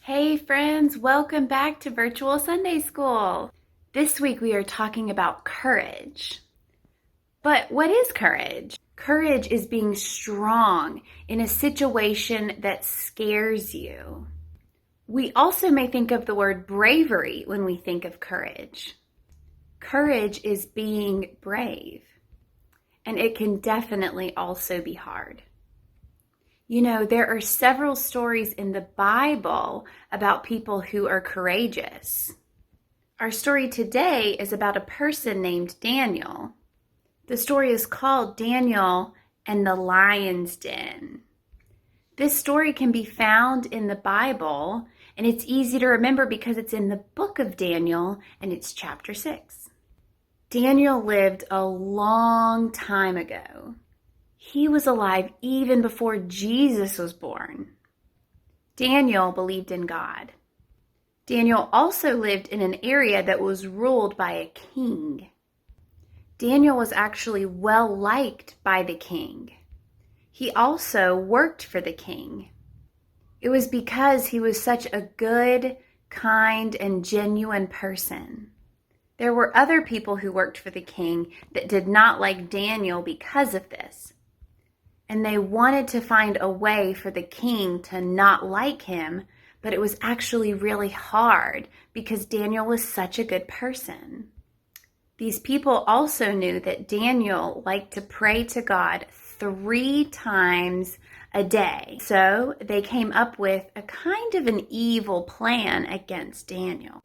Hey friends, welcome back to Virtual Sunday School. This week we are talking about courage. But what is courage? Courage is being strong in a situation that scares you. We also may think of the word bravery when we think of courage. Courage is being brave, and it can definitely also be hard. You know, there are several stories in the Bible about people who are courageous. Our story today is about a person named Daniel. The story is called Daniel and the Lion's Den. This story can be found in the Bible, and it's easy to remember because it's in the book of Daniel, and it's chapter 6. Daniel lived a long time ago. He was alive even before Jesus was born. Daniel believed in God. Daniel also lived in an area that was ruled by a king. Daniel was actually well liked by the king. He also worked for the king. It was because he was such a good, kind, and genuine person. There were other people who worked for the king that did not like Daniel because of this. And they wanted to find a way for the king to not like him, but it was actually really hard because Daniel was such a good person. These people also knew that Daniel liked to pray to God 3 times a day. So they came up with a kind of an evil plan against Daniel.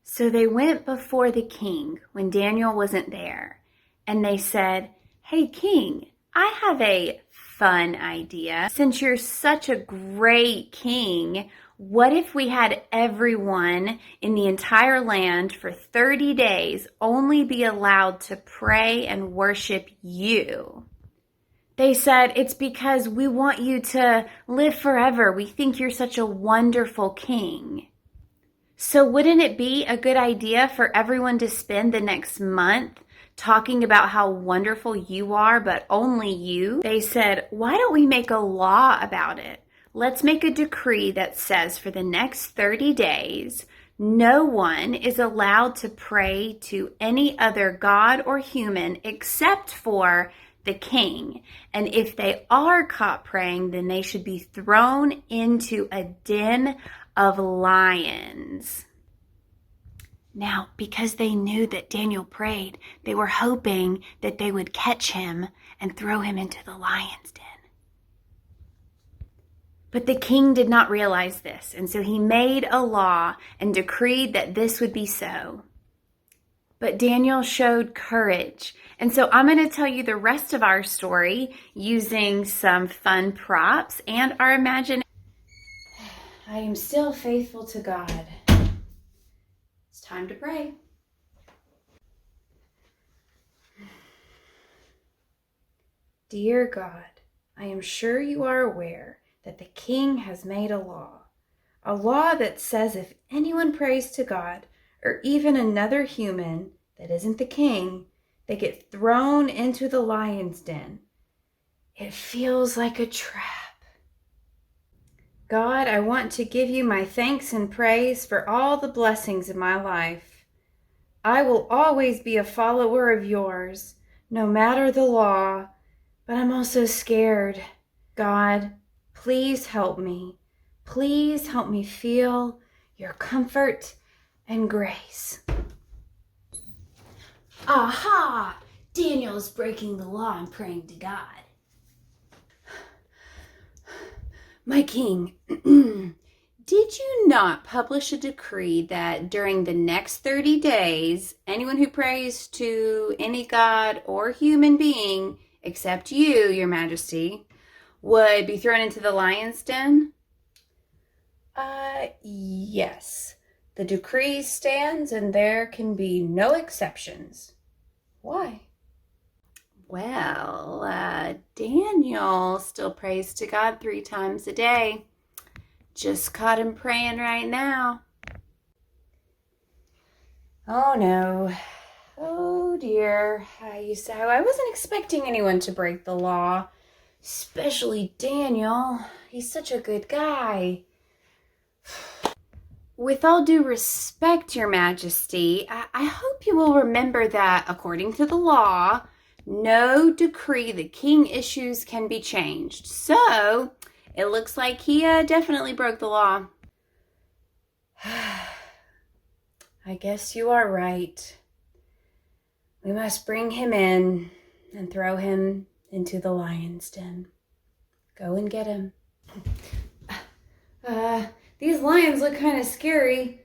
So they went before the king when Daniel wasn't there, and they said, "Hey, king, I have a fun idea. Since you're such a great king, what if we had everyone in the entire land for 30 days only be allowed to pray and worship you?" They said, "It's because we want you to live forever. We think you're such a wonderful king. So wouldn't it be a good idea for everyone to spend the next month talking about how wonderful you are, but only you?" They said, "Why don't we make a law about it? Let's make a decree that says for the next 30 days, no one is allowed to pray to any other god or human except for the king. And if they are caught praying, then they should be thrown into a den of lions." Now, because they knew that Daniel prayed, they were hoping that they would catch him and throw him into the lion's den. But the king did not realize this, and so he made a law and decreed that this would be so. But Daniel showed courage, and so I'm going to tell you the rest of our story using some fun props and our imagination. I am still faithful to God. It's time to pray. Dear God, I am sure you are aware that the king has made a law that says if anyone prays to God or even another human that isn't the king, they get thrown into the lion's den. It feels like a trap. God, I want to give you my thanks and praise for all the blessings in my life. I will always be a follower of yours, no matter the law, but I'm also scared. God, please help me. Please help me feel your comfort and grace. Aha! Daniel's breaking the law and praying to God. My king, did you not publish a decree that during the next 30 days, anyone who prays to any god or human being, except you, your majesty, would be thrown into the lion's den? Yes. The decree stands and there can be no exceptions. Why? Well, Daniel still prays to God 3 times a day. Just caught him praying right now. Oh no. Oh dear. I wasn't expecting anyone to break the law, especially Daniel. He's such a good guy. With all due respect, Your Majesty, I hope you will remember that, according to the law, no decree the king issues can be changed. So, it looks like he definitely broke the law. I guess you are right. We must bring him in and throw him into the lion's den. Go and get him. These lions look kind of scary.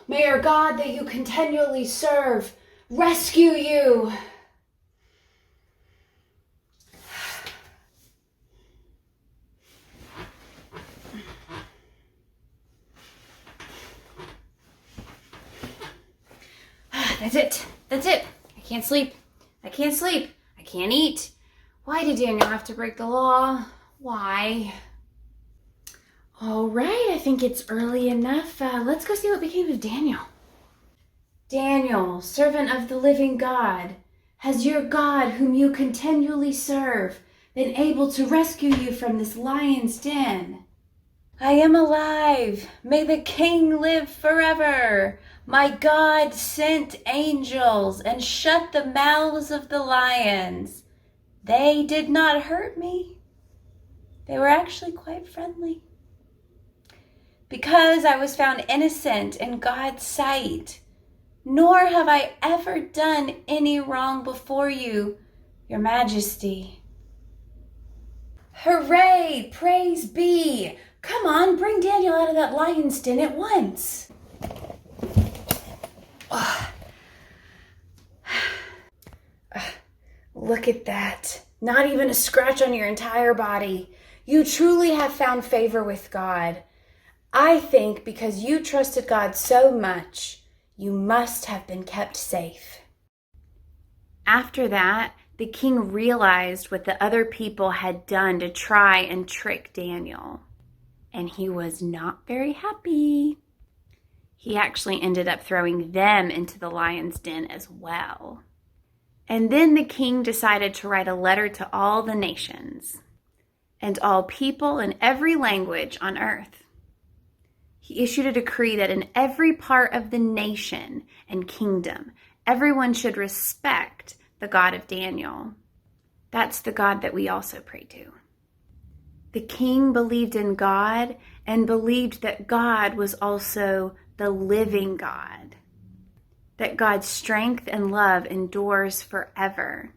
May our God that you continually serve rescue you. That's it. I can't sleep. I can't eat. Why did Daniel have to break the law? Why? All right, I think it's early enough. Let's go see what became of Daniel. Daniel, servant of the living God, has your God, whom you continually serve, been able to rescue you from this lion's den? I am alive. May the king live forever. My God sent angels and shut the mouths of the lions. They did not hurt me. They were actually quite friendly. Because I was found innocent in God's sight, nor have I ever done any wrong before you, Your Majesty. Hooray! Praise be! Come on, bring Daniel out of that lion's den at once. Look at that. Not even a scratch on your entire body. You truly have found favor with God. I think because you trusted God so much, you must have been kept safe. After that, the king realized what the other people had done to try and trick Daniel, and he was not very happy. He actually ended up throwing them into the lion's den as well. And then the king decided to write a letter to all the nations and all people in every language on earth. He issued a decree that in every part of the nation and kingdom, everyone should respect the God of Daniel. That's the God that we also pray to. The king believed in God and believed that God was also the living God, that God's strength and love endures forever,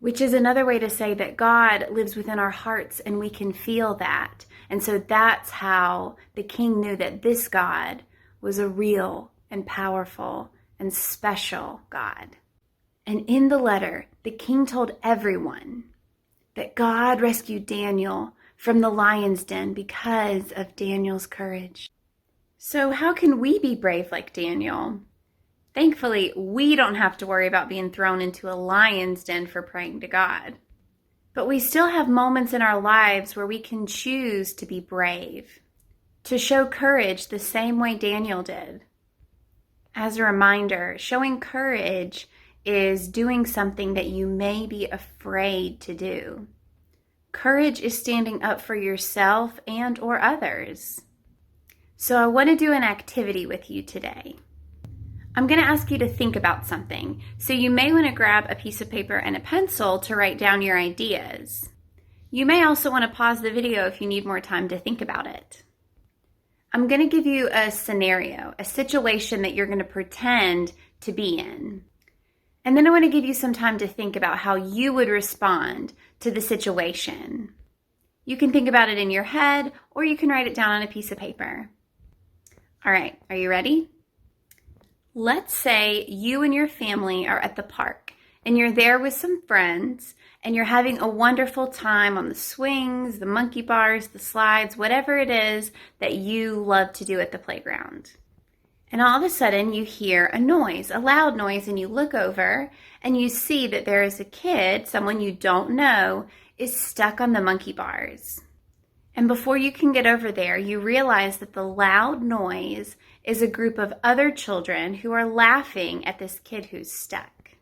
which is another way to say that God lives within our hearts and we can feel that. And so that's how the king knew that this God was a real and powerful and special God. And in the letter, the king told everyone that God rescued Daniel from the lion's den because of Daniel's courage. So how can we be brave like Daniel? Thankfully, we don't have to worry about being thrown into a lion's den for praying to God. But we still have moments in our lives where we can choose to be brave, to show courage the same way Daniel did. As a reminder, showing courage is doing something that you may be afraid to do. Courage is standing up for yourself and or others. So I want to do an activity with you today. I'm going to ask you to think about something. So you may want to grab a piece of paper and a pencil to write down your ideas. You may also want to pause the video if you need more time to think about it. I'm going to give you a scenario, a situation that you're going to pretend to be in. And then I want to give you some time to think about how you would respond to the situation. You can think about it in your head, or you can write it down on a piece of paper. All right, are you ready? Let's say you and your family are at the park, and you're there with some friends, and you're having a wonderful time on the swings, the monkey bars, the slides, whatever it is that you love to do at the playground. And all of a sudden you hear a noise, a loud noise, and you look over and you see that there is a kid, someone you don't know, is stuck on the monkey bars. And before you can get over there, you realize that the loud noise is a group of other children who are laughing at this kid who's stuck.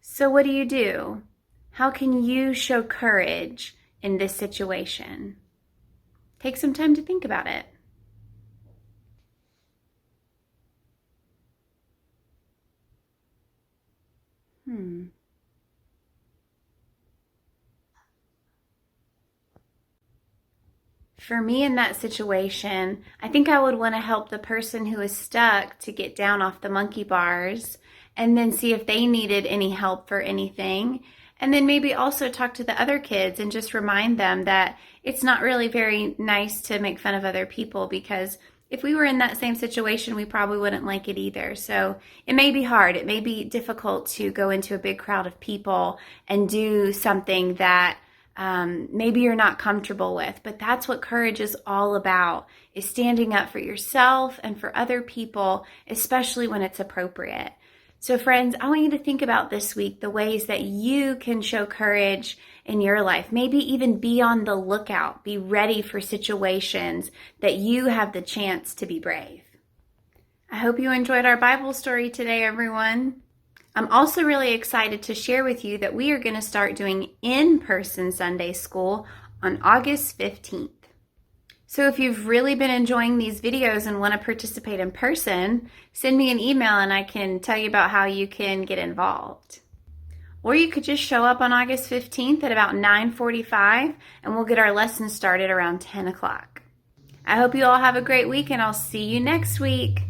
So what do? How can you show courage in this situation? Take some time to think about it. For me in that situation, I think I would want to help the person who is stuck to get down off the monkey bars and then see if they needed any help for anything. And then maybe also talk to the other kids and just remind them that it's not really very nice to make fun of other people, because if we were in that same situation, we probably wouldn't like it either. So it may be hard. It may be difficult to go into a big crowd of people and do something that maybe you're not comfortable with. But that's what courage is all about, is standing up for yourself and for other people, especially when it's appropriate. So friends, I want you to think about this week the ways that you can show courage in your life. Maybe even be on the lookout, be ready for situations that you have the chance to be brave. I hope you enjoyed our Bible story today, everyone. I'm also really excited to share with you that we are going to start doing in-person Sunday school on August 15th. So if you've really been enjoying these videos and want to participate in person, send me an email and I can tell you about how you can get involved. Or you could just show up on August 15th at about 9:45 and we'll get our lessons started around 10 o'clock. I hope you all have a great week and I'll see you next week.